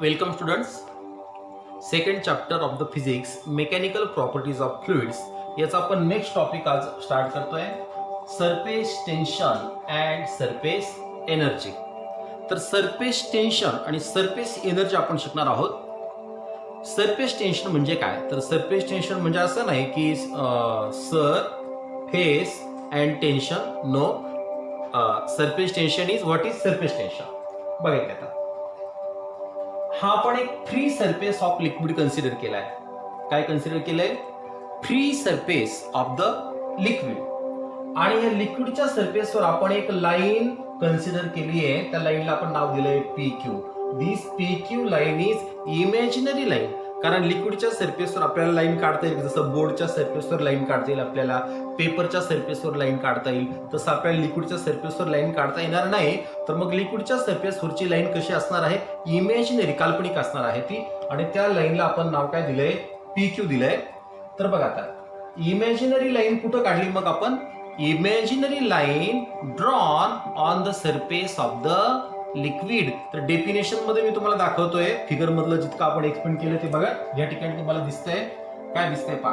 Welcome students. Second chapter of the physics mechanical properties of fluids याचा आपण next topic आज start करतोय. Surface tension and surface energy. तर surface tension आणि surface energy आपण शिकणार आहोत. सरफेस टेन्शन म्हणजे काय? तर सरफेस टेन्शन म्हणजे असं नाही की face and tension. No, surface tension is what is surface tension. बघायचं आता. हा आपण एक free surface of liquid consider केलाय. काय कन्सिडर केलंय? Free surface of the liquid. आणि या लिक्विडच्या सरफेसवर आपण एक लाईन कन्सिडर केली आहे. त्या लाईनला आपण नाव दिलंय PQ. This PQ line is imaginary line. कारण लिक्विडच्या सरफेसवर आपल्याला लाईन काढता येईल. जसं बोर्डच्या सरफेसवर लाईन काढता येईल आपल्याला, पेपरच्या सरफेसवर लाईन काढता येईल, तसं आपल्याला लिक्विडच्या सरफेसवर लाईन काढता येणार नाही. तर मग लिक्विडच्या सरफेसवरची लाईन कशी असणार आहे? इमॅजिनरी, काल्पनिक असणार आहे ती. आणि त्या लाईनला आपण नाव काय दिलंय? PQ दिलंय. तर बघा आता, इमॅजिनरी लाईन कुठं काढली मग आपण? Imaginary line drawn on the surface of the liquid. तर डेफिनेशन मध्ये मी तुम्हाला दाखवतोय. फिगर मधलं जितकं आपण एक्सप्लेन केलं ते बघा. या ठिकाणी तुम्हाला दिसतंय, काय दिसतंय पहा.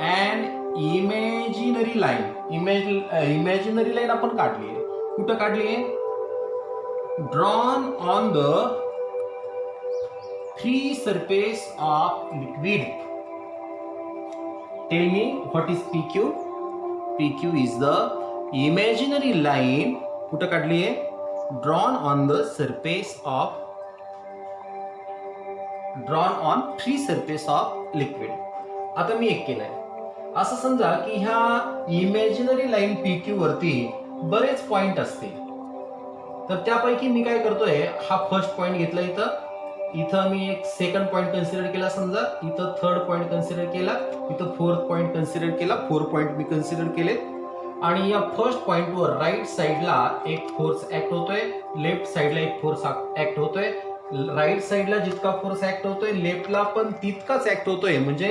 And imaginary line, imaginary line आपण काढली आहे. कुठं काढली आहे? Drawn on the free surface of liquid. Tell me what is PQ? PQ is the imaginary line. कुठं काढली आहे? drawn on free surface of liquid. आता मी एक केलंय. असं समजा की ह्या इमॅजिनरी लाईन PQ वरती बरेच पॉइंट असतील. तर त्यापैकी मी काय करतोय, हा फर्स्ट पॉइंट घेतला इथं मी एक सेकंड पॉइंट कन्सिडर केला समजा, इथं थर्ड पॉइंट कन्सिडर केला, इथं फोर्थ पॉइंट कन्सिडर केला, 4 पॉइंट मी कन्सिडर केले. आणि या फर्स्ट पॉइंटवर राईट साइडला एक फोर्स ऍक्ट होतोय, लेफ्ट साइडला एक फोर्स ऍक्ट होतोय. राईट साइडला जितका फोर्स ऍक्ट होतोय लेफ्टला पण तितकाच ऍक्ट होतोय. म्हणजे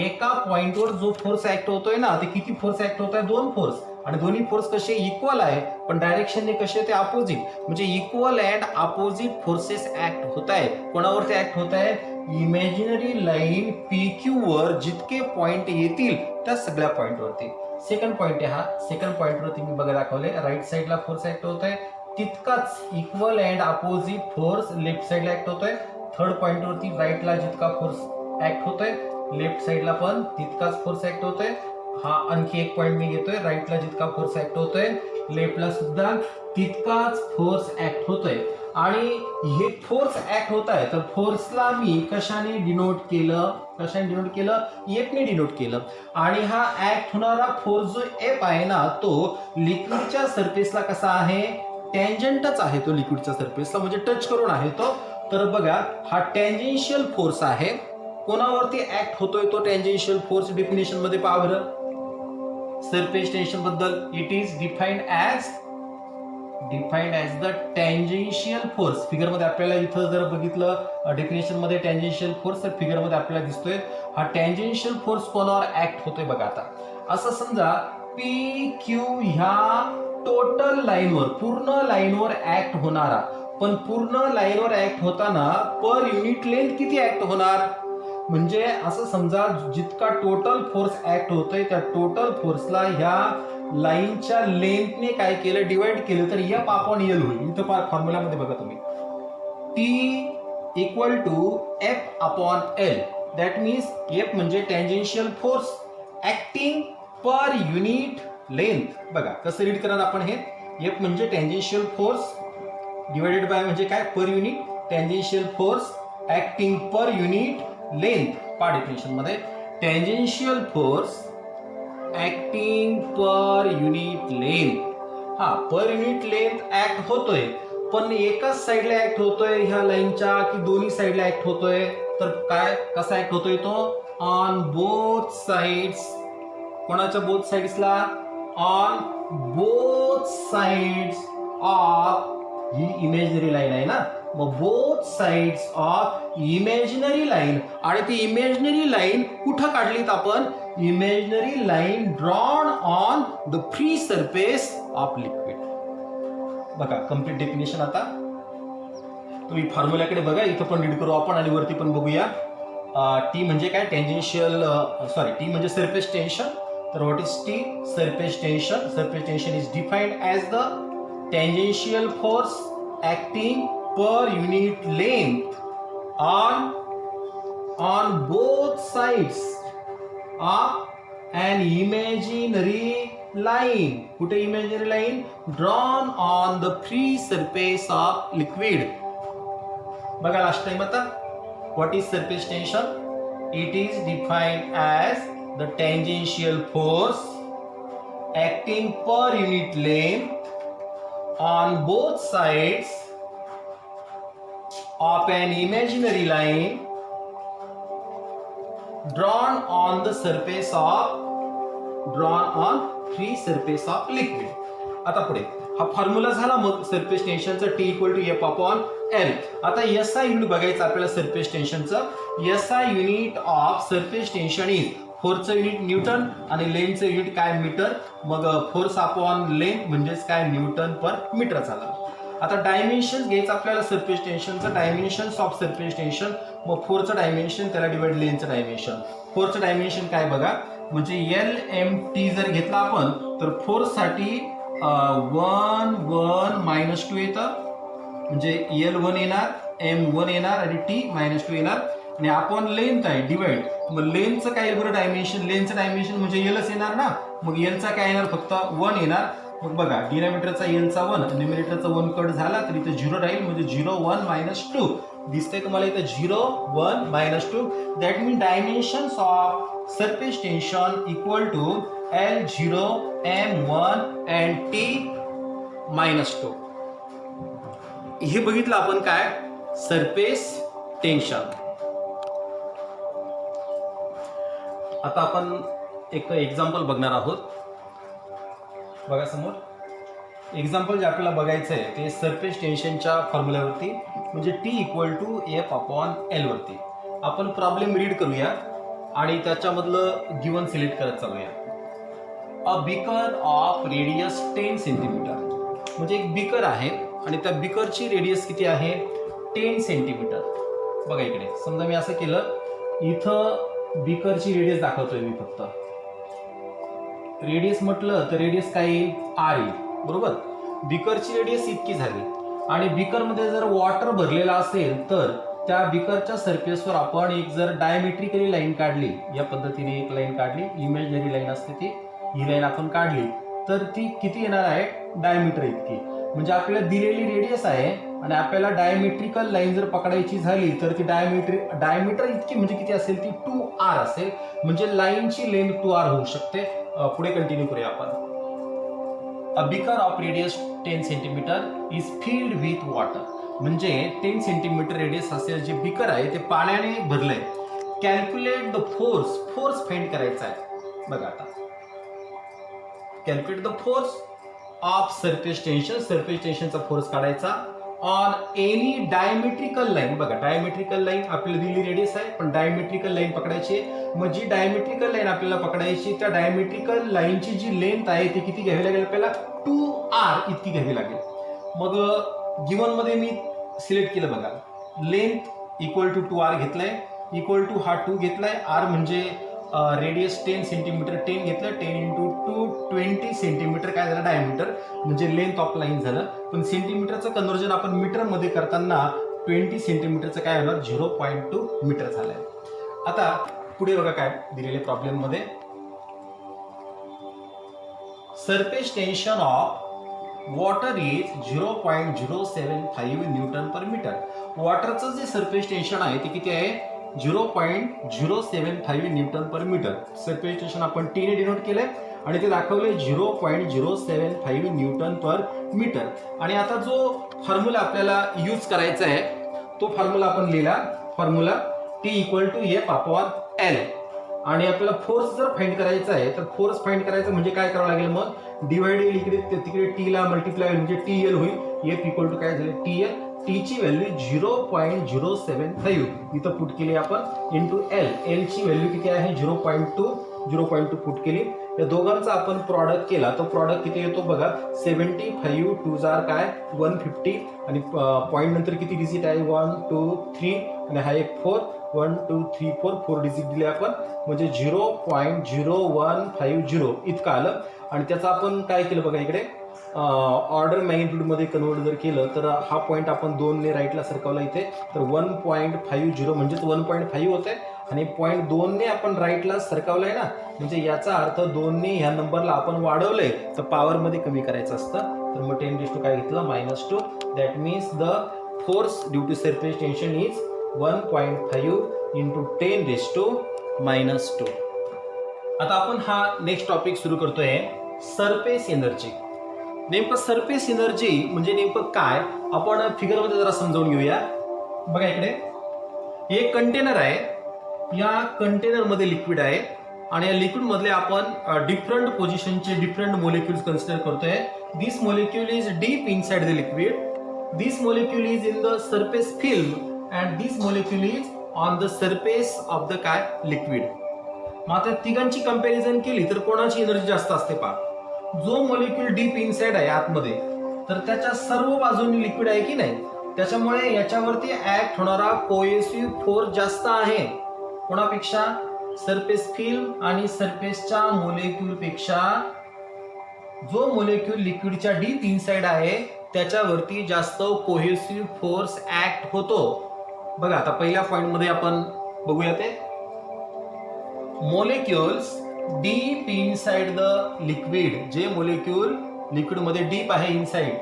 एका पॉइंटवर जो फोर्स ऍक्ट होतोय ना, ते किती फोर्स ऍक्ट होत आहे? 2 फोर्स. आणि दोन्ही फोर्स कसे? इक्वल आहे, पण डायरेक्शनने कसे? ते अपोजिट. म्हणजे equal and opposite forces act होत आहे. कोणावरती ऍक्ट होत आहे? इमॅजिनरी लाईन PQ वर जितके पॉइंट येतील त्या सगळ्या पॉइंटवरती. सेकंड पॉइंट आहे हा. सेकंड पॉइंटवरती मी बघा दाखवले, राईट साइडला फोर्स ऍक्ट होतोय, तितकाच equal and opposite force left साइडला ऍक्ट होतोय. थर्ड पॉइंटवरती राईटला जितका फोर्स ऍक्ट होतोय लेफ्ट साइडला पण तितकाच फोर्स ऍक्ट होतोय. हा आणखी एक पॉइंट मी घेतोय, राईटला जितका फोर्स ऍक्ट होतोय लेफ्टला सुद्धा तितकाच फोर्स ऍक्ट होतोय. आणि हे फोर्स ऍक्ट होत आहे, तर फोर्सला मी कशाने डिनोट केलं? कशाने डिनोट केलं? F ने डिनोट केलं. आणि हा ऍक्ट होणारा फोर्स जो F आहे ना, तो लिक्विडच्या सरफेसला कसा आहे? टँजंटच आहे तो लिक्विडच्या सरफेसला, म्हणजे टच करून आहे तो. तर बघा, हा टँजेन्शियल फोर्स आहे. कोणावरती ऍक्ट होतोय तो टँजेन्शियल फोर्स? डेफिनेशन मध्ये पहा बरं. सरफेस टेन्शन बद्दल it is defined as the tangential force. Figure मध्ये आपल्याला इथं जर बघितलं डेफिनेशन मध्ये टँजेन्शियल फोर्स, तर फिगर मध्ये आपल्याला दिसतोय हा टँजेन्शियल फोर्स कोणावर ऍक्ट होतोय बघा. आता असं समजा PQ ह्या टोटल लाईनवर, पूर्ण लाईनवर ऍक्ट होणारा, पण पूर्ण लाईनवर ऍक्ट होताना पर युनिट लेंथ किती ऍक्ट होणार? म्हणजे असं समजा जितका टोटल फोर्स ऍक्ट होतोय त्या टोटल फोर्सला ह्या लाईनच्या लेंथने काय केलं? डिवाइड केलं, तर F अपॉन L होईल. इथं फॉर्म्युलामध्ये बघा तुम्ही, T equal to F upon L. That means F म्हणजे tangential force acting per unit length. बघा कसं रीड करणार आपण हे. F म्हणजे टँजेन्शियल फोर्स डिवाइडेड बाय म्हणजे काय? Per unit. Tangential force acting per unit length. पा डेफिनेशन मध्ये tangential force acting per unit length. हा, पर युनिट लेंथ ऍक्ट होतोय, पण एकाच साइडला ऍक्ट होतोय ह्या लाईनच्या, की दोन्ही साइडला ऍक्ट होतोय? तर काय, कसा ऍक्ट होतोय तो? On both sides. कोणाच्या बोथ साइड्सला? ऑन बोथ साइड्स ऑफ, ही इमॅजिनरी लाईन आहे ना, मग both sides of imaginary line. आणि ती इमॅजिनरी लाईन कुठं काढलीत आपण? Imaginary line drawn on the free surface of liquid. बघा कम्प्लीट डेफिनेशन आता. तुम्ही फॉर्म्युल्याकडे बघा, इथं पण रीड करू आपण आणि वरती पण बघूया. टी म्हणजे काय, टेंजेन्शियल टी म्हणजे सरफेस टेन्शन. तर what is T? Surface tension. Surface tension is defined as the tangential force acting per unit length on both sides of an imaginary line. कुठे imaginary line? Drawn on the free surface of liquid. बघा last time आता. What is surface tension? It is defined as the tangential force acting per unit length on both sides of an imaginary line drawn on free surface of liquid. आता पुढे हा formula झाला मग surface टेन्शनचा T equal to F upon L. आता SI unit बघायचं आपल्याला surface टेन्शनचं. SI unit of surface tension is फोर्सचं युनिट न्यूटन आणि लेंथचं युनिट काय मीटर. मग फोर्स अपॉन लेंथ म्हणजेच काय न्यूटन पर मीटर झाला. आता डायमेन्शन घ्यायचं आपल्याला सरफेस टेन्शनचं. डायमेन्शन्स ऑफ सरफेस टेन्शन, मग फोरचं डायमेन्शन त्याला डिवाइड लेंथचं डायमेन्शन. फोरचं डायमेन्शन काय बघा, म्हणजे LMT जर घेतला आपण तर फोर्ससाठी 1 1 -2 येतं, म्हणजे L1 येणार, M1 येणार आणि T -2 येणार आणि आपण लेंथ आहे डिवाइड. मग लेंथचं काय बरं डायमेन्शन, लेंथचं डायमेन्शन म्हणजे Lच येणार ना. मग Lचा काय येणार, फक्त 1 येणार. मग बघा डिनॉमिनेटरचा Lचा 1, न्यूमिनेटरचा 1 कट झाला तर इथे 0 राहील, म्हणजे 0 1 -2 दिसतंय तुम्हाला इथे 0 1 -2. That mean dimensions of surface tension equal to L0 M1 and T -2. हे बघितलं आपण काय, सरफेस टेन्शन. आता आपण एक एक्झाम्पल बघणार आहोत. बघा समोर एक्झाम्पल जे आपल्याला बघायचं आहे ते सरफेस टेन्शनच्या फॉर्म्युल्यावरती, म्हणजे T equal to F upon L वरती. आपण प्रॉब्लेम रीड करूया आणि त्याच्यामधलं गिवन सिलेक्ट करत चालूया. अ बिकर ऑफ रेडियस 10 सेंटीमीटर. म्हणजे एक बिकर आहे आणि त्या बिकरची रेडियस किती आहे, 10 सेंटीमीटर. बघा इकडे समजा मी असं केलं, इथं बिकरची रेडियस दाखवतोय मी फक्त. रेडियस म्हटलं तर रेडियस काय येईल, R येईल, बरोबर. बिकरची रेडियस इतकी झाली आणि बिकरमध्ये जर वॉटर भरलेला असेल तर त्या बिकरच्या सरफेसवर आपण एक जर डायमेट्रिकली लाईन काढली, या पद्धतीने एक लाईन काढली, इमेजनरी लाईन असते ती, ही लाईन आपण काढली तर ती किती येणार आहे, डायमीटर इतकी. म्हणजे आपल्याला दिलेली रेडियस आहे आणि आपल्याला डायमेट्रिकल लाईन जर पकडायची झाली तर ती डायमीटर इतकी म्हणजे किती असेल, ती 2R असेल. म्हणजे लाईनची लेंथ 2R होऊ शकते. पुढे कंटिन्यू करूया आपण. A beaker of radius 10 centimetre is filled with water. म्हणजे 10 सेंटीमीटर रेडियस असेल जे बिकर आहे ते पाण्याने भरलंय. Calculate the force. Force find करायचा आहे. बघा आता calculate the force of surface tension. Surface टेन्शनचा फोर्स काढायचा ऑन एनी डायमेट्रिकल लाईन. बघा डायमेट्रिकल लाईन आपल्याला दिली रेडियस आहे पण डायमेट्रिकल लाईन पकडायची. मग जी डायमेट्रिकल लाईन आपल्याला पकडायची त्या डायमेट्रिकल लाईनची जी लेंथ आहे ती किती घ्यावी लागेल आपल्याला, 2R इतकी घ्यावी लागेल. मग गिवन मध्ये मी सिलेक्ट केलं बघा, लेंथ इक्वल टू 2R घेतलाय, इक्वल टू हा 2 घेतलाय, R म्हणजे रेडियस 10 सेंटीमीटर, 10 घेतलं, 10 × 2 20 सेंटीमीटर काय झालं डायमीटर, म्हणजे लेंथ ऑफ लाईन झालं. पण सेंटीमीटरचं कन्व्हर्जन आपण मीटर मध्ये करताना 20 सेंटीमीटरचं काय होणार, 0.2 मीटर झालंय. आता पुढे बघा काय दिलेले प्रॉब्लेम मध्ये, surface tension of water is 0.075 newton per metre. वॉटरचं जे सरफेस टेन्शन आहे ते किती आहे, 0.075 newton per metre. Surface tension आपण T ने डिनोट केलंय आणि ते दाखवले 0.075 न्यूटन पर मीटर. आणि आता जो फॉर्म्युला आपल्याला यूज करायचा आहे तो फॉर्म्युला आपण लिहिला, formula T equal to F upon L. आणि आपल्याला फोर्स जर फाइंड करायचा आहे तर फोर्स फाइंड करायचं म्हणजे काय करावं लागेल, मग डिवाइड इकडे तिकडे T ला मल्टिप्लाय म्हणजे TL होईल. F इक्वल टू काय झाले, TL. T ची व्हॅल्यू 0.075 इथं पुट केली आपण इंटू L. L ची व्हॅल्यू किती आहे, 0.2 पुट केली. या दोघांचा आपण प्रॉडक्ट केला तो प्रॉडक्ट किती येतो बघा 75 टू जार काय 150 आणि पॉईंट नंतर किती डिजिट आहे 1 2 3 आणि हा एक 4 1 2 3 4 डिजिट दिले आपण म्हणजे 0.0150 इतकं आलं आणि त्याचं आपण काय केलं बघा इकडे ऑर्डर मॅग्निट्यूड मध्ये कन्वर्ट जर केलं तर हा पॉईंट आपण 2 ने राईटला सरकवला इथे तर 1.50 म्हणजेच 1.5 होत आहे आणि पॉईंट 2 ने आपण राईटला सरकवलाय ना म्हणजे याचा अर्थ 2 ने ह्या नंबरला आपण वाढवलंय तर पॉवर मध्ये कमी करायचं असतं तर मग 10 काय घेतलं -2 that means the force due to surface tension is 1.5 into 10⁻². आता आपण हा नेक्स्ट टॉपिक सुरू करतोय सरफेस एनर्जी. नेमकं सरफेस एनर्जी म्हणजे नेमकं काय आपण फिगरमध्ये जरा समजावून घेऊया. बघा इकडे हे कंटेनर आहे या कंटेनरमध्ये लिक्विड आहे आणि या लिक्विड मधले आपण डिफरंट पोझिशनचे डिफरंट मोलिक्युल्स कन्सिडर करतोय. This molecule is deep inside the liquid, this molecule is in the surface film and this molecule is on the surface of the काय लिक्विड. मग आता तिघांची कंपॅरिझन केली तर कोणाची एनर्जी जास्त असते पहा. जो मोलिक्यूल डीप इनसाइड आहे आतमध्ये तर त्याच्या सर्व बाजूंनी लिक्विड आहे की नाही त्याच्यामुळे याच्यावरती ऍक्ट होणारा कोएसिव्ह फोर्स जास्त आहे कोणापेक्षा सरफेस फिल्म आणि सरफेसच्या मोलिक्यूल पेक्षा. जो मोलिक्यूल लिक्विडच्या डीप इनसाइड आहे त्याच्यावरती जास्त कोहेसिव्ह फोर्स ऍक्ट होतो. बघा आता पहिल्या पॉइंट मध्ये आपण बघूया ते molecules deep inside the liquid. जे मोलिक्यूल लिक्विड मध्ये डीप आहे inside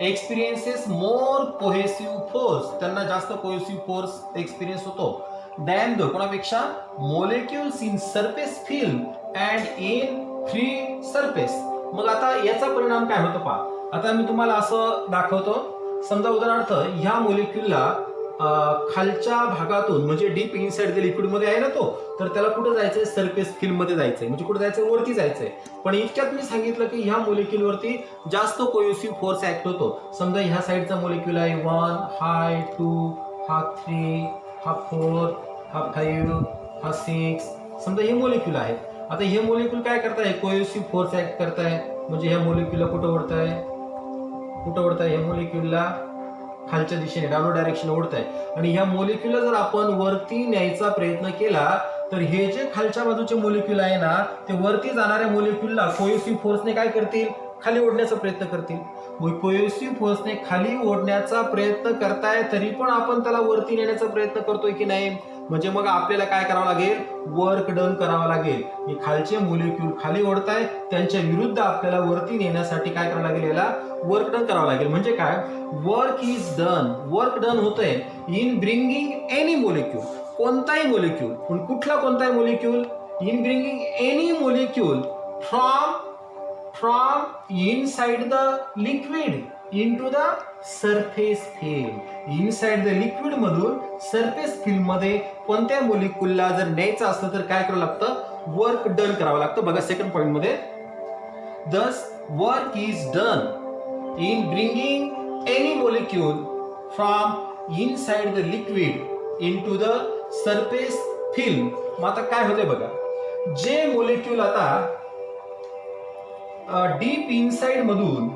experiences more cohesive force त्यांना जास्त कोहेसिव्ह फोर्स एक्सपिरियन्स होतो दॅन द कोणापेक्षा molecules in surface film and in free surface. मग आता याचा परिणाम काय होतो पहा. आता मी तुम्हाला असं दाखवतो. समजा उदाहरणार्थ ह्या मोलिक्यूलला खालच्या भागातून म्हणजे डीप इनसाइड द लिक्विड मध्ये आहे ना तो तर त्याला कुठे जायचंय सरफेस फिल्म मध्ये जायचंय म्हणजे कुठे जायचंय वरती जायचंय. पण इतक्यात मी सांगितलं की ह्या मोलिक्यूल वरती जास्त कोहेसिव्ह फोर्स ऍक्ट होतो. समजा ह्या साईडचा मोलिक्यूल आहे 1 हा 2 हा 3 हा 4 हा 5 हा 6 समजा हे मोलिक्यूल आहेत. आता हे मोलिक्यूल काय करताय कोहेसिव्ह फोर्स ऍक्ट करताय म्हणजे ह्या मोलिक्यूलला कुठं ओढताय हे मोलिक्यूलला खालच्या दिशेने डाउनवर्ड डायरेक्शन ओढताय आणि ह्या मोलिक्यूलला जर आपण वरती न्यायचा प्रयत्न केला तर हे जे खालच्या बाजूचे मोलिक्यूल आहे ना ते वरती जाणाऱ्या मोलिक्यूलला कोहेसिव्ह फोर्सने काय करतील खाली ओढण्याचा प्रयत्न करतील. मग कोहेसिव्ह फोर्सने खाली ओढण्याचा प्रयत्न करताय तरी पण आपण त्याला वरती नेण्याचा प्रयत्न करतोय की नाही म्हणजे मग आपल्याला काय करावं लागेल वर्क डन करावं लागेल. हे खालचे मोलिक्यूल खाली ओढताय त्यांच्या विरुद्ध आपल्याला वरती नेण्यासाठी काय करावं लागेल याला वर्क डन करावं लागेल. म्हणजे काय work is done. Work done होतंय इन ब्रिंगिंग एनी मोलिक्यूल कोणताही मोलिक्यूल पण कुठला कोणताही molecule in bringing any molecule from inside the liquid into the surface film. Inside the liquid मधून सरफेस फिल्म मध्ये कोणत्या मोलिक्यूलला जर न्यायचं असलं तर काय करावं लागतं वर्क डन करावं लागतं. बघा सेकंड पॉइंट मध्ये thus work is done in bringing any molecule from inside the liquid into the surface film. मग आता काय होते बघा जे मोलिक्यूल आता डीप इनसाइड मधून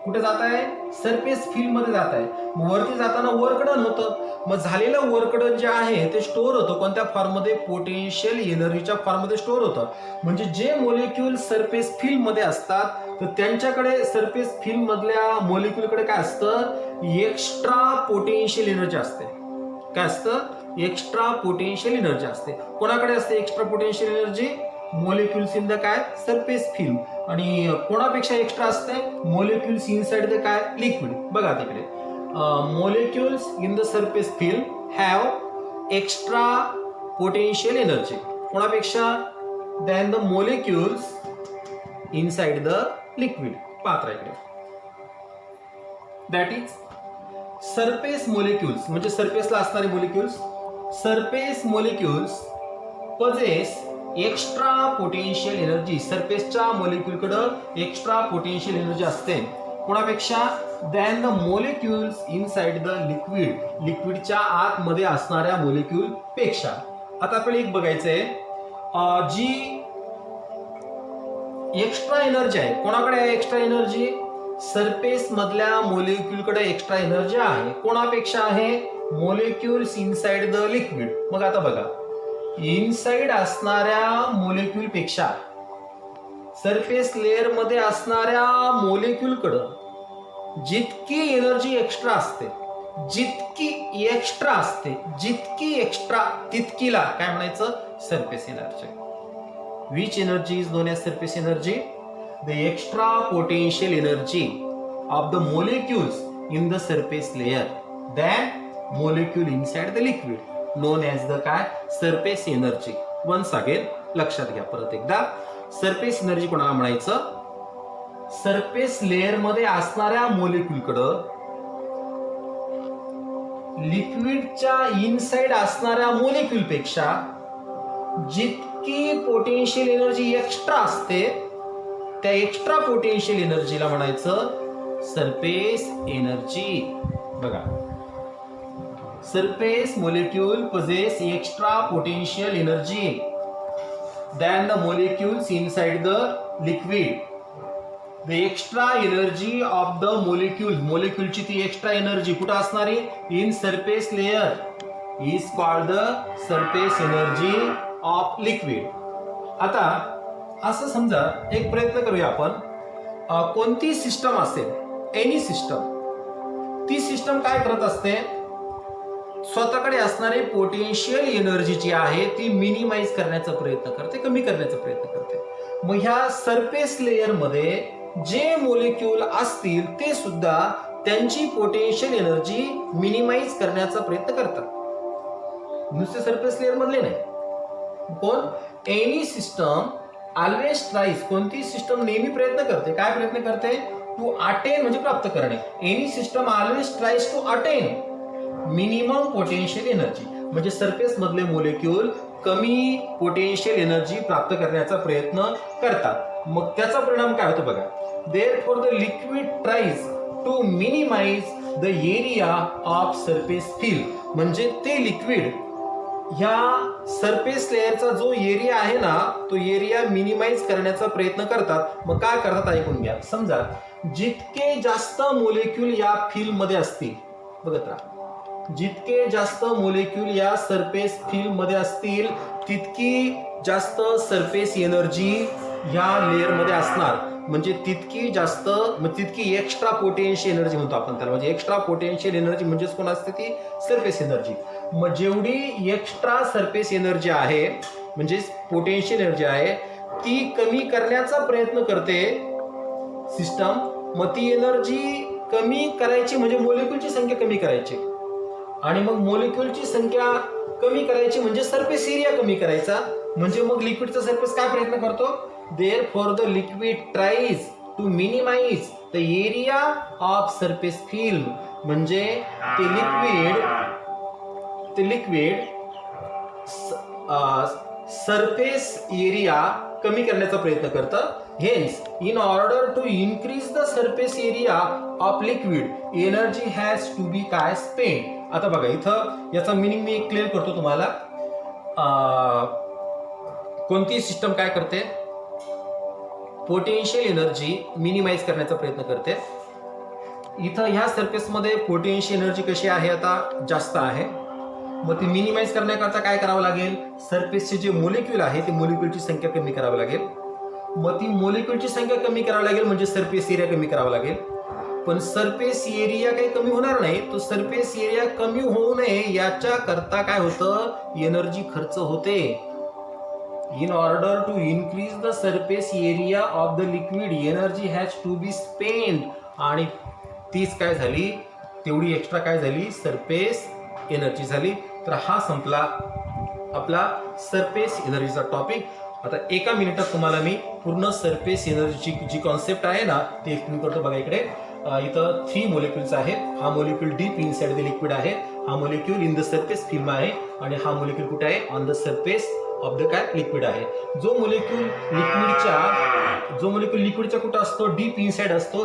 कुठे जात आहे सरफेस फिल्म मध्ये जात आहे वरती जाताना वर्क डन होतं. मग झालेलं वर्क डन जे आहे ते स्टोअर होतं कोणत्या फॉर्म मध्ये पोटेन्शियल एनर्जीच्या फॉर्म मध्ये स्टोअर होतं. म्हणजे जे मोलिक्यूल सरफेस फिल्म मध्ये असतात तर त्यांच्याकडे सरफेस फिल्म मधल्या मोलिक्यूलकडे काय असतं एक्स्ट्रा पोटेन्शियल एनर्जी असते. काय असतं एक्स्ट्रा पोटेन्शियल एनर्जी असते. कोणाकडे असते extra potential energy molecules in the काय सरफेस फिल्म आणि कोणापेक्षा एक्स्ट्रा असते मोलिक्युल्स इनसाइड द काय लिक्विड. बघा तिकडे molecules in the surface film have extra potential energy कोणापेक्षा than the molecules inside the liquid. पात्र इकडे दॅट इज सरफेस मोलिक्युल्स म्हणजे सरफेसला असणारे molecules. Surface molecules possess extra potential energy. सरफेसच्या मोलिक्यूलकडे एक्स्ट्रा पोटेन्शियल एनर्जी असते कोणापेक्षा than the molecules inside the liquid. लिक्विडच्या आतमध्ये असणाऱ्या मोलिक्यूल पेक्षा. आता आपल्याला एक बघायचंय जी एक्स्ट्रा एनर्जी आहे. कोणाकडे आहे एक्स्ट्रा एनर्जी? सरफेस मधल्या मोलिक्युलकडे एक्स्ट्रा एनर्जी आहे. कोणापेक्षा आहे? Molecules inside the liquid. मग आता बघा, इनसाइड असणाऱ्या मोलिक्युल पेक्षा सरफेस लेअर मध्ये असणाऱ्या मोलिक्युलकडं जितकी एनर्जी एक्स्ट्रा असते, जितकी एक्स्ट्रा तितकीला काय म्हणायचं? Surface energy. Which energy is known as surface energy? The extra potential energy of the molecules in the surface layer than molecule inside the liquid, known as the काय? Surface energy. Once again लक्षात घ्या परत एकदा, surface energy कोणाला म्हणायचं? Surface layer मध्ये असणाऱ्या मोलिक्युलकडं लिक्विडच्या inside असणाऱ्या मोलिक्युल पेक्षा जितकी पोटेन्शियल एनर्जी एक्स्ट्रा असते, त्या एक्स्ट्रा पोटेन्शियल एनर्जीला म्हणायचं सरफेस एनर्जी. बघा, surface molecule possess extra potential energy than the molecules inside the liquid. The extra energy of the moleculeची ती एक्स्ट्रा एनर्जी कुठं असणारी? In surface layer is called the surface energy of liquid. आता असं समजा, एक प्रयत्न करूया आपण. कोणती सिस्टम असेल, एनी सिस्टम, ती सिस्टम काय करत असते? स्वतःकडे असणारे पोटेन्शियल एनर्जी जी आहे ती मिनिमाइज करण्याचा प्रयत्न करते, कमी करण्याचा प्रयत्न करते. मग ह्या सरफेस लेअर मध्ये जे मोलिक्यूल असतील ते सुद्धा त्यांची पोटेन्शियल एनर्जी मिनिमाइज करण्याचा प्रयत्न करतात. नुसते सरफेस लेअर मधले नाही. कोण? Any system always tries. कोणती सिस्टम नेहमी प्रयत्न करते, काय प्रयत्न करते? टू अटेन म्हणजे प्राप्त करणे. Any system always tries to attain minimum potential energy. म्हणजे सरफेस मधले मोलिक्यूल कमी पोटेन्शियल एनर्जी प्राप्त करण्याचा प्रयत्न करतात. मग त्याचा परिणाम काय होतो बघा. Therefore the liquid tries to minimise the area of surface film. म्हणजे ते लिक्विड ह्या सरफेस लेअरचा जो एरिया आहे ना, तो एरिया मिनिमाइज करण्याचा प्रयत्न करतात. मग काय करतात ऐकून घ्या. समजा जितके जास्त मोलिक्यूल या फिल्म मध्ये असतील, बघत राहा, जितके जास्त मोलिक्यूल या सरफेस फिल्म मध्ये असतील तितकी जास्त सरफेस एनर्जी या लेअर मध्ये असणार. म्हणजे तितकी जास्त, तितकी एक्स्ट्रा पोटेन्शियल एनर्जी म्हणतो आपण त्याला. म्हणजे एक्स्ट्रा पोटेन्शियल एनर्जी म्हणजेच कोण असते? ती सरफेस एनर्जी. मग जेवढी एक्स्ट्रा सरफेस एनर्जी आहे, म्हणजे पोटेन्शियल एनर्जी आहे, ती कमी करण्याचा प्रयत्न करते सिस्टम. मग ती एनर्जी कमी करायची म्हणजे मोलिक्यूलची संख्या कमी करायची, आणि मग मोलिक्यूलची संख्या कमी करायची म्हणजे सरफेस एरिया कमी करायचा. म्हणजे मग लिक्विडचा सरफेस काय प्रयत्न करतो? Therefore the liquid tries to minimise the area of surface film. म्हणजे ते लिक्विड सरफेस एरिया कमी करण्याचा प्रयत्न करतं. Hence in order to increase the surface area of liquid energy has to be काय स्पेंड. आता बघा, इथं याचा मिनिंग मी क्लिअर करतो तुम्हाला. कोणती सिस्टम काय करते? पोटेन्शियल एनर्जी मिनिमाइज करण्याचा प्रयत्न करते. इथं ह्या सरफेस मध्ये पोटेन्शियल एनर्जी कशी आहे? आता जास्त आहे. मग ती मिनिमाइज करण्याकरता काय करावं लागेल? सरफेसचे जे मोलिक्यूल आहे ते मोलिक्यूलची संख्या कमी करावी लागेल. मग ती मोलिक्यूलची संख्या कमी करावी लागेल म्हणजे सरफेस एरिया कमी करावा लागेल. पण सरफेस एरिया काही कमी होणार नाही. तो सरफेस एरिया कमी होऊ नये याच्या करता काय होतं? एनर्जी खर्च होते. In order to increase the surface area of the liquid energy has to be spend. आणि तीच काय झाली? तेवढी एक्स्ट्रा काय झाली? सरफेस एनर्जी झाली. तर हा संपला आपला सरफेस एनर्जीचा टॉपिक. आता एका मिनिटात तुम्हाला मी पूर्ण सरफेस एनर्जीची जी कॉन्सेप्ट आहे ना ते एक्सप्लेन करतो. बघा इकडे, इथं 3 मोलिक्युल्स आहेत. हा molecule deep inside the liquid आहे, हा molecule in the surface film आहे, आणि हा मोलिक्यूल कुठे आहे? On the surface of the काय? लिक्विड आहे. जो मोलिक्यूल लिक्विडच्या कुठं असतो? डीप इनसाइड असतो.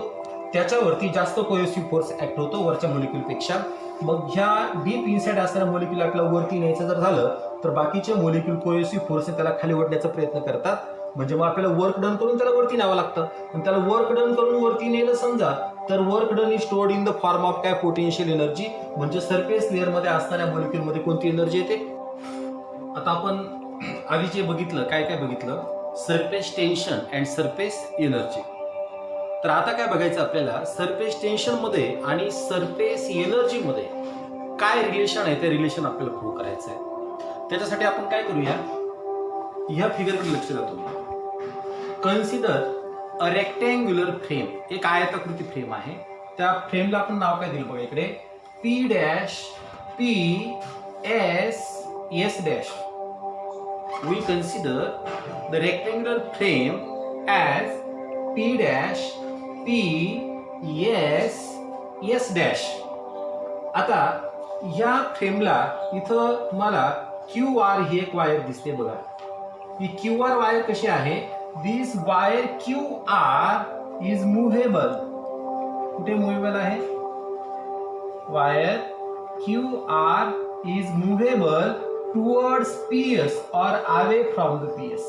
त्याच्यावरती जास्त कोहेसिव्ह फोर्स ऍक्ट होतो वरच्या मोलिक्यूलपेक्षा. मग ह्या डीप इनसाइड असणाऱ्या मोलिक्यूल आपल्याला वरती न्यायचं जर झालं तर बाकीचे मोलिक्यूल कोहेसिव्ह फोर्सने त्याला खाली ओढण्याचा प्रयत्न करतात. म्हणजे मग आपल्याला वर्क डन करून त्याला वरती न्यावं लागतं. आणि त्याला वर्क डन करून वरती नेलं समजा, तर work done is stored in the form of काय पोटेन्शियल एनर्जी. म्हणजे सरफेस लेअर मध्ये असणाऱ्या मॉलिक्यूल मध्ये कोणती एनर्जी येते. आता आपण आधी जे बघितलं, काय काय बघितलं, surface tension and surface energy. तर आता काय बघायचं आपल्याला, सरफेस टेन्शन मध्ये आणि सरफेस एनर्जी मध्ये काय रिलेशन आहे, ते रिलेशन आपल्याला प्रूव्ह करायचं आहे. त्याच्यासाठी आपण काय करूया, ह्या फिगरकडे लक्ष द्या तुम्ही. Consider a rectangular frame. एक आयताकृती फ्रेम आहे. त्या फ्रेमला आपण नाव काय दिलं बघा इकडे, P dash P S S dash. We consider the rectangular frame as P dash P S S dash. आता या फ्रेमला इथं तुम्हाला क्यू आर ही एक वायर दिसते बघा. ही क्यू आर वायर कशी आहे, this wire Q R is movable. कुठे मुव्हेबल आहे, wire Q R is movable towards PS or away from the PS.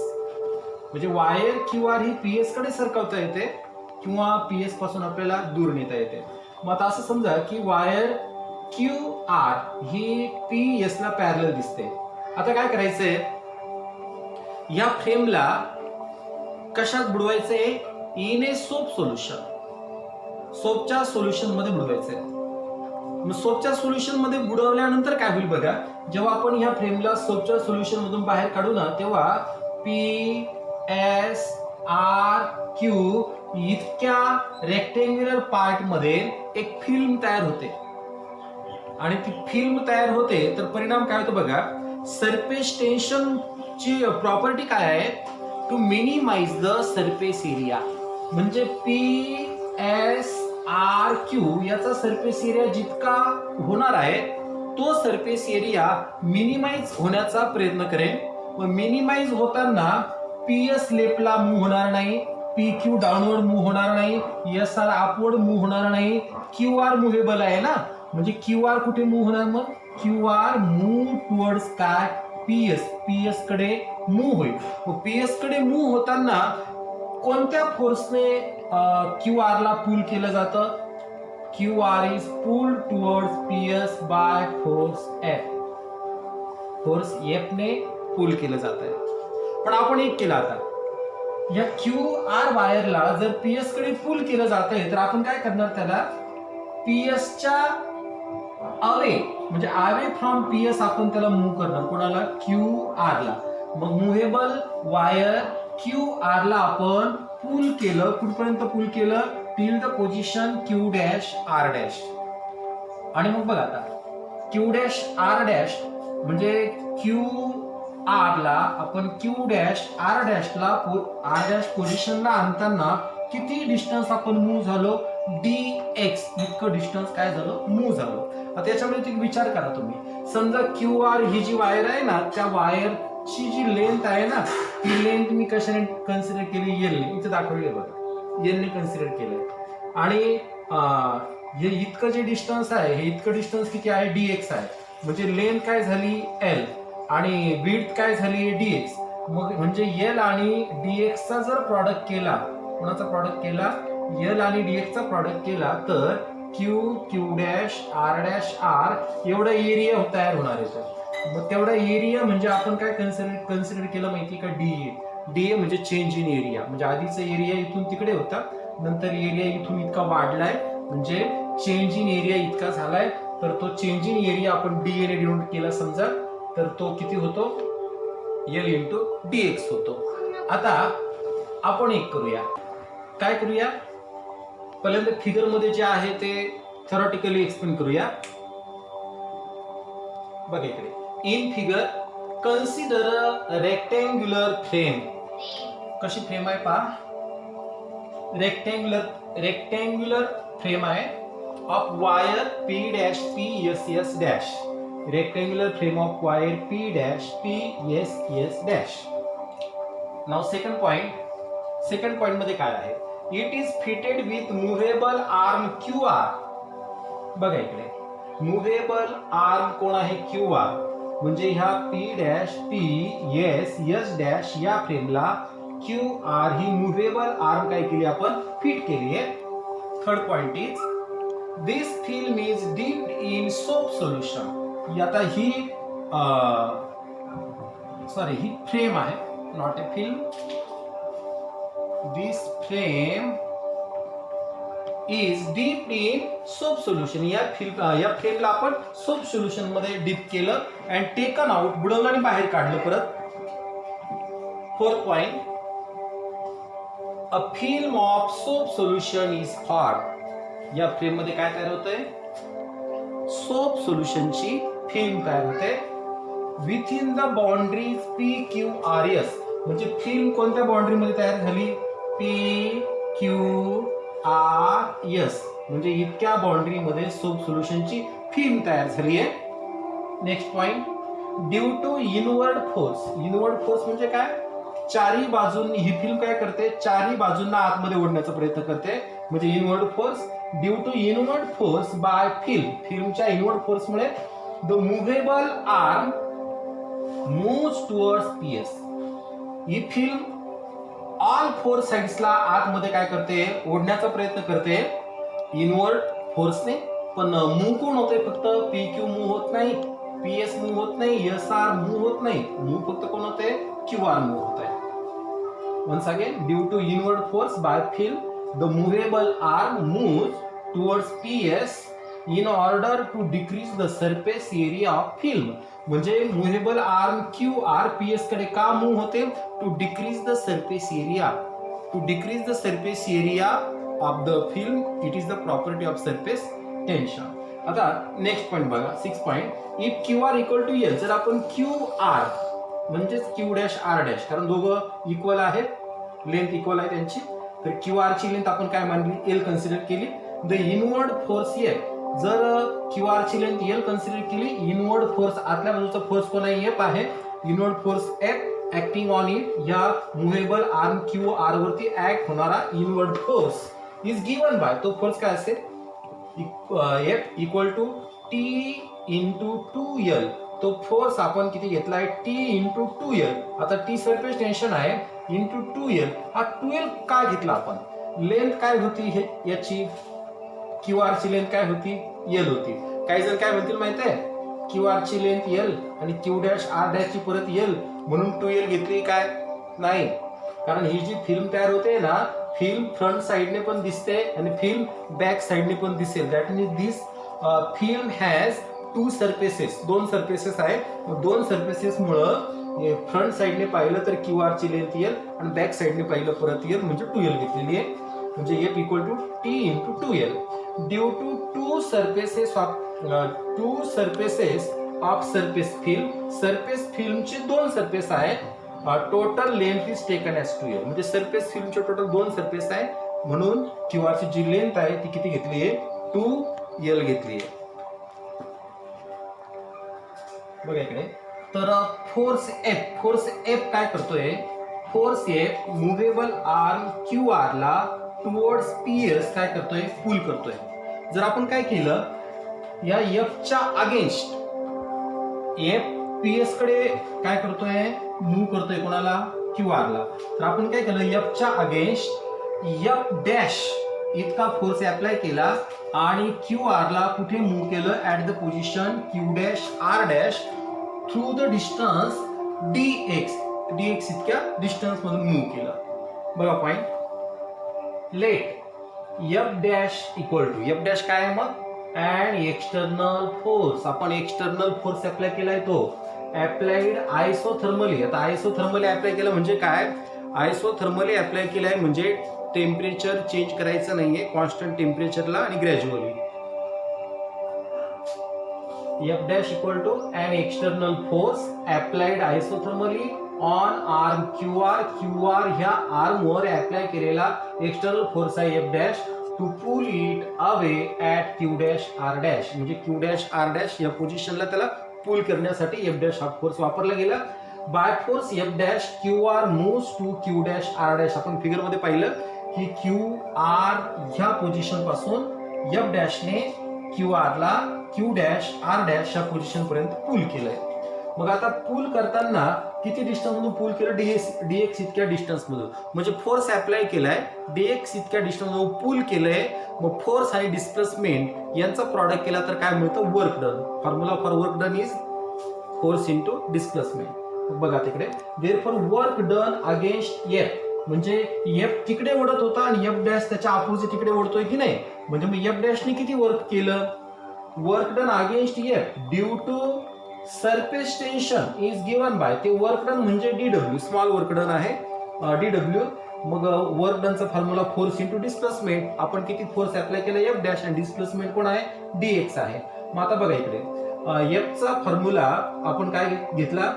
म्हणजे वायर क्यू आर ही पीएस कडे सरकवता येते किंवा पीएस पासून आपल्याला दूर नेता येते. मग आता असं समजा की वायर क्यू आर ही पीएस ला पॅरलल दिसते. आता काय करायचंय, या फ्रेमला कशात बुडवायचंय, इन ए सोप सोल्युशन. सोपच्या सोल्युशन मध्ये बुडवायचंय. मग सोपच्या सोल्युशन मध्ये बुडवल्यानंतर काय होईल बघा, जेव्हा आपण ह्या फ्रेमला सोपच्या सोल्युशन मधून बाहेर काढू ना, तेव्हा पी एस आर क्यू इतक्या रेक्टेंग्युलर पार्ट मध्ये एक फिल्म तयार होते. आणि ती फिल्म तयार होते तर परिणाम काय होतो बघा, सरफेस टेन्शन ची प्रॉपर्टी काय आहे, to minimise the surface area. म्हणजे पी एस आर क्यू याचा सरफेस एरिया जितका होणार आहे तो सरफेस एरिया मिनिमाइज होण्याचा प्रयत्न करेल. व मिनिमाइज होताना पीएस लेफ्टला मूव्ह होणार नाही, पी क्यू डाऊनवर्ड मूव्ह होणार नाही, एस आर अपवर्ड मूव्ह होणार नाही. क्यू आर मुव्हेबल आहे ना, म्हणजे क्यू आर कुठे मूव्ह होणार, मग क्यू आर मूव्ह टुवर्ड्स काय, पीएस. पीएस कडे मूव्ह होईल. मग पीएस कडे मूव्ह होताना कोणत्या फोर्सने क्यू आर ला पुल केलं जातं, Q R is pulled towards PS by force F. Force F ने पुल केलं जात आहे. पण आपण एक केलं, आता या क्यू आर वायरला जर पीएस कडे पुल केलं जात आहे तर आपण काय करणार, त्याला पीएसच्या अवे म्हणजे अवे फ्रॉम पीएस आपण त्याला मूव्ह करणार. कोणाला, क्यू आर ला. मग मुव्हेबल वायर क्यू आर ला आपण पुल केलं. कुठपर्यंत पुल केलं, till the position Q dash R dash. आणि मग बघा आता क्यू डॅश आर डॅश म्हणजे क्यू आर ला आपण क्यू डॅश आर डॅशला आर डॅश पोझिशनला आणताना किती डिस्टन्स आपण मूव्ह झालो, डी एक्स इतकं डिस्टन्स काय झालं, मूव्ह झालो. आता याच्यामध्ये एक विचार करा तुम्ही. समजा क्यू आर ही जी वायर आहे ना, त्या वायरची जी लेंथ आहे ना, ती लेंथ मी कशाने कन्सिडर केली, एल ने. इथे दाखवली बघा, एल ने कन्सिडर केलंय. आणि हे इतकं जे डिस्टन्स आहे, हे इतकं डिस्टन्स किती आहे, डी एक्स आहे. म्हणजे लेंथ काय झाली, एल, आणि विड्थ काय झाली, डी एक्स. मग म्हणजे एल आणि डी एक्सचा जर प्रॉडक्ट केला, कोणाचा प्रॉडक्ट केला, एल आणि डी एक्सचा प्रॉडक्ट केला, तर Q Q dash R dash R एवढा एरिया तयार होणार आहे. मग तेवढा एरिया म्हणजे आपण काय कन्सिडर केलं माहिती का, डीए. डीए म्हणजे चेंज इन एरिया. म्हणजे आधीचा एरिया इथून तिकडे होता, नंतर एरिया इथून इतका वाढलाय, म्हणजे चेंज इन एरिया इतका झालाय. तर तो चेंज इन एरिया आपण डीए ने डिनोट केला समजा, तर तो किती होतो, एल इंटू डी एक्स होतो. आता आपण एक करूया, काय करूया, पहिल्यांदा फिगर मध्ये जे आहे ते थेरॉटिकली एक्सप्लेन करूया. बघा इकडे, in figure consider a rectangular frame. कशी फ्रेम आहे पहा, रेक्टँग्युलर फ्रेम आहे of wire P dash P S S dash. Rectangular frame of wire P dash P S S dash. नाव सेकंड पॉइंट मध्ये काय आहे, it is fitted with movable arm Q R. बघा इकडे, movable arm कोण आहे, Q R. म्हणजे ह्या P dash P S S dash या फ्रेमला क्यू आर ही मुव्हेबल आर्म काय केली आपण फिट केली आहे. Third point is this film is dipped in soap solution. आता ही ही फ्रेम आहे, not a film. This frame is dipped in soap solution. या फ्रेमला आपण सोप सोल्युशन मध्ये डिप केलं अँड टेकन आउट, बुडवलं आणि बाहेर काढलं परत. Fourth point, a film of soap solution is form. या फ्रेम मध्ये काय तयार होतंय, सोप सोल्युशनची फिल्म तयार होते. Within the boundaries P Q R S. म्हणजे फिल्म कोणत्या बाउंड्री मध्ये तयार झाली, पी क्यू आर एस. म्हणजे इतक्या बाउंड्री मध्ये सोप सोल्युशनची फिल्म तयार झाली आहे. Next point, due to inward force. Inward force म्हणजे काय, चारी बाजूंनी ही फिल्म काय करते, चारी बाजूंना आतमध्ये ओढण्याचा प्रयत्न करते. म्हणजे inward force, due to inward force by film. फिल्मच्या इनवर्ड फोर्समुळे the movable arm moves towards PS. ही फिल्म ऑल फोर साइड्सला आतमध्ये काय करते, ओढण्याचा प्रयत्न करते इनवर्ड फोर्सने. पण मूव्ह कोण होते, फक्त पी क्यू मूव्ह होत नाही, पीएस मूव्ह होत नाही, एस आर मूव्ह होत नाही. मूव्ह फक्त कोण होते, क्यू आर मूव्ह होत आहे. Once again, due to inward force by film, the movable arm moves towards PS in order to decrease the surface area of film. म्हणजे movable arm QR PS कडे का move होते, to decrease the surface area. To decrease the surface area of the film, it is the property of surface tension. आता next point बघा, 6 point, if QR equal to L. जर आपण QR म्हणजेच Q dash R dash, कारण दोघं equal आहेत, length equal आहे त्यांची, तर क्यू आर ची लेंथ आपण काय मानली, एल कन्सिडर केली. The inward force F. जर क्यू आर ची लेंथ एल कन्सिडर केली, इनवर्ड फोर्स आतल्या बाजूचा फोर्स कोण आहे, एफ आहे. Inward force F acting on it, या मुव्हेबल आर्म क्यू आर वरती ऍक्ट होणारा inward force is given by, तो फोर्स काय असेल, F equal to T into 2L. तो फोर्स आपण किती घेतला आहे, टी इंटू 2L. आता टी सरफेस टेन्शन आहे, इंटू 2L. हा 2L काय घेतला आपण, लेंथ काय होती हे याची, क्यू आर ची लेंथ काय होती, एल होती. काही जण काय म्हणतील माहिती आहे, क्यू आर ची लेंथ एल आणि क्यू डॅश आर डॅश ची परत एल म्हणून 2L घेतली, काय नाही. कारण ही जी फिल्म तयार होते ना, फिल्म फ्रंट साइडने पण दिसते आणि फिल्म बॅक साइडने पण दिसेल. That means this film has two surfaces, दोन सरफेसेस आहेत. दोन सरफेसेस मुळे फ्रंट साइडने पाहिलं तर क्यू आर ची लेंथ एल आणि बॅक साइडने पाहिलं परत एल, म्हणजे 2L घेतलेली आहे. म्हणजे F equal to T into 2L. Due to two surfaces of surface film. Surface फिल्मचे दोन सरफेस आहेत. Total length is taken as 2L. म्हणजे सरफेस फिल्मचे टोटल दोन सरफेस आहे, म्हणून क्यू आर ची जी लेंथ आहे ती किती घेतली आहे, 2L घेतली आहे. बघा इकडे, तर फोर्स एफ काय करतोय, force F movable arm Q R ला टुवर्ड्स पीएस काय करतोय, पुल करतोय. जर आपण काय केलं, या एफच्या अगेन्स्ट, एफ पीएस कडे काय करतोय, मूव्ह करतोय कोणाला, क्यू आर ला. तर आपण काय केलं, एफच्या अगेन्स्ट एफ डॅश इतका फोर्स अप्लाय केला आणि क्यू आर ला कुठे मूव्ह केलं, at the position Q dash R dash through the distance dx इतक्या डिस्टन्स मधून मूव्ह केलं. बघा point, let F dash equal to, F dash काय आहे मग, अँड एक्सटर्नल फोर्स. आपण एक्सटर्नल फोर्स अप्लाय केलाय, तो अप्लाइड आयसोथर्मली. आता आयसोथर्मली अप्लाय केलं म्हणजे काय, आयसोथर्मली अप्लाय केलाय म्हणजे टेम्परेचर चेंज करायचं नाहीये, कॉन्स्टंट टेम्परेचरला आणि gradually. F dash equal to an external force applied isothermally on arm Q R. Q R ह्या आर्म वर अप्लाय केलेला एक्सटर्नल फोर्स आहे F dash, to pull it away at Q dash R dash. म्हणजे Q dash R dash या पोझिशनला त्याला पुल करण्यासाठी F dash हा फोर्स वापरला गेला. By force F dash Q R moves to Q dash R dash. आपण फिगर मध्ये पाहिलं की क्यू आर ह्या पोझिशन पासून एफ डॅशने क्यू आर ला क्यू डॅश आर डॅश ह्या पोझिशन पर्यंत पुल केलंय. मग आता पूल करताना किती डिस्टन्स मधून पूल केलं, dx इतक्या डिस्टन्स मधून, म्हणजे फोर्स अप्लाय केलाय, dx इतक्या डिस्टन्स मधून पूल केलंय, मग फोर्स आणि डिस्प्लेसमेंट यांचा प्रॉडक्ट केला तर काय मिळतं, work done. Formula for work done is force into displacement. बघा तिकडे therefore work done against F, म्हणजे एफ तिकडे ओढत होता आणि एफ डॅश त्याच्या अपोजिट तिकडे ओढतोय की नाही, म्हणजे मग एफ डॅशने किती वर्क केलं, work done against F due to surface tension is given by, ते वर्क डन म्हणजे डीडब्ल्यू, स्मॉल वर्क डन आहे डीडब्ल्यू. मग वर्क डनचा फॉर्म्युला फोर्स इंटू डिस्प्लेसमेंट, आपण किती फोर्स अप्लाय केला एफ डॅश आणि डिस्प्लेसमेंट कोण आहे, डीएक्स आहे. मग आता बघा इकडे एफचा फॉर्म्युला आपण काय घेतला,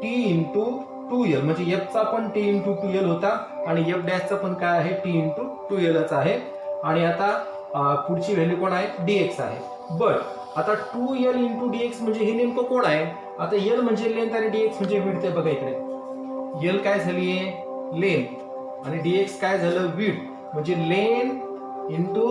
टी इंटू 2L, म्हणजे एफचा पण टी इंटू 2L होता आणि एफ डॅशचा पण काय आहे, टी इंटू 2Lच आहे. आणि आता पुढची व्हॅल्यू कोण आहे, dx आहे. बट आता 2L इंटू dx म्हणजे हे नेमकं कोण आहे, आता L म्हणजे लेंथ आणि dx म्हणजे विड्थ आहे. बघा इकडे L काय झाली आहे, लेंथ, आणि dx काय झालं, विड्थ, म्हणजे लेंथ इंटू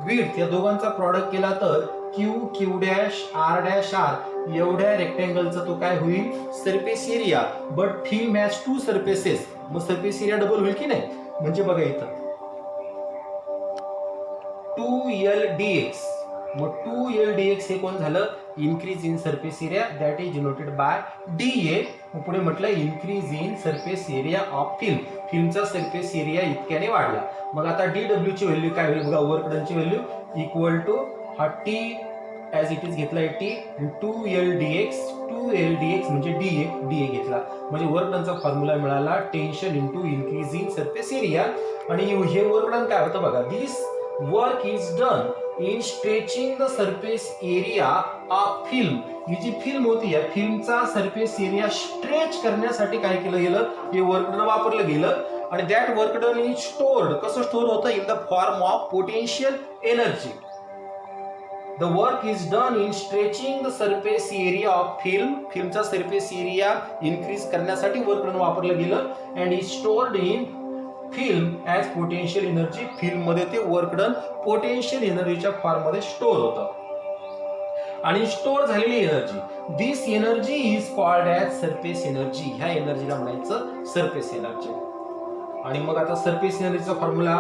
विड्थ या दोघांचा प्रॉडक्ट केला तर Q dash R dash R एवढ्या रेक्टँगलचा तो काय होईल, surface area. But film has two surfaces, मग सरफेस एरिया डबल होईल की नाही, म्हणजे बघा इथं 2L dx, मग 2L dx हे कोण झालं, increase in surface area that is denoted by dA. मग पुढे म्हटलं increase in surface area of film, फिल्मचा surface area इतक्याने वाढला. मग आता डीडब्ल्यू ची व्हॅल्यू काय होईल बघा, वर्क डन ची व्हॅल्यू इक्वल टू हा टी ऍज इट इज घेतला टी 2L dx म्हणजे डीए घेतला, म्हणजे वर्क डनचा फॉर्म्युला मिळाला tension into increase in surface area. आणि हे वर्क डन काय होतं बघा, this work is done in stretching the surface area of film. ही जी फिल्म होती या फिल्मचा सरफेस एरिया स्ट्रेच करण्यासाठी काय केलं गेलं, हे वर्क डन वापरलं गेलं. आणि that work done is stored, कसं स्टोर होतं, in the form of potential energy. The work is done in stretching the surface area of film. फिल्मचा surface area increase करण्यासाठी वर्क डन वापरलं गेलं. And is stored in film as potential energy. Film मध्ये ते work done potential एनर्जीच्या form मध्ये store होतं. आणि store झालेली energy, this energy is called as surface energy. ह्या एनर्जीला म्हणायचं सरफेस एनर्जी. आणि मग आता सरफेस एनर्जीचा फॉर्म्युला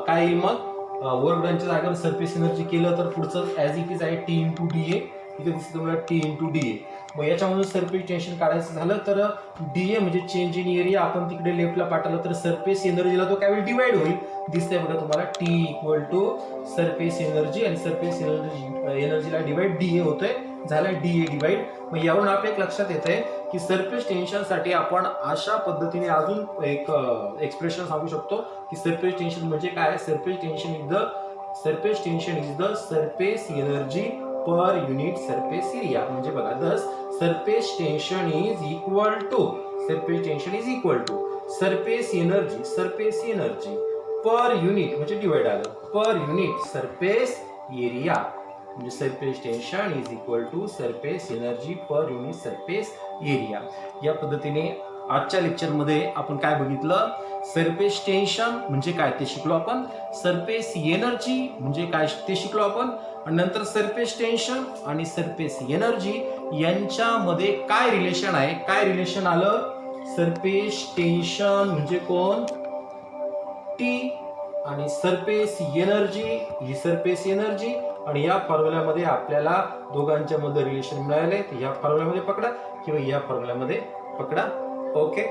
काय येईल, मग वर्क डनच्या जागेवर सरफेस एनर्जी केलं तर पुढचं ऍज इट इज आहे टी इंटू डीए, इथे दिसतं तुम्हाला टी इंटू डीए. मग याच्यामधून सरफेस टेन्शन काढायचं झालं तर डीए म्हणजे चेंज इन एरिया, आपण तिकडे लेफ्टला पाठवलं तर सरफेस एनर्जीला तो काय डिवाइड होईल, दिसतंय बघा तुम्हाला T equal to surface energy, आणि सरफेस एनर्जीला डिवाइड डीए होतोय, झालं डीए डिवाइड. मग यावरून आपल्या एक लक्षात येतंय की सरफेस टेन्शन साठी आपण अशा पद्धतीने अजून एक एक्सप्रेशन सांगू शकतो की सरफेस टेन्शन म्हणजे काय, surface tension is the surface energy per unit surface area. म्हणजे बघा thus surface tension is equal to surface energy per unit म्हणजे डिवाइड आलं, पर युनिट सरफेस एरिया, म्हणजे surface tension is equal to surface energy per unit surface area. या पद्धतीने आजच्या लेक्चरमध्ये आपण काय बघितलं, सरफेस टेन्शन म्हणजे काय ते शिकलो आपण, सरफेस एनर्जी म्हणजे काय ते शिकलो आपण, आणि नंतर सरफेस टेन्शन आणि सरफेस एनर्जी यांच्यामध्ये काय रिलेशन आहे, काय रिलेशन आलं, सरफेस टेन्शन म्हणजे कोण, टी, आणि सरफेस एनर्जी ही सरफेस एनर्जी. आणि या फॉर्म्युल्यामध्ये आपल्याला दोघांच्या मध्ये रिलेशन मिळाले, या फॉर्म्युल्यामध्ये पकडा किंवा या फॉर्म्युल्यामध्ये पकडा. ओके.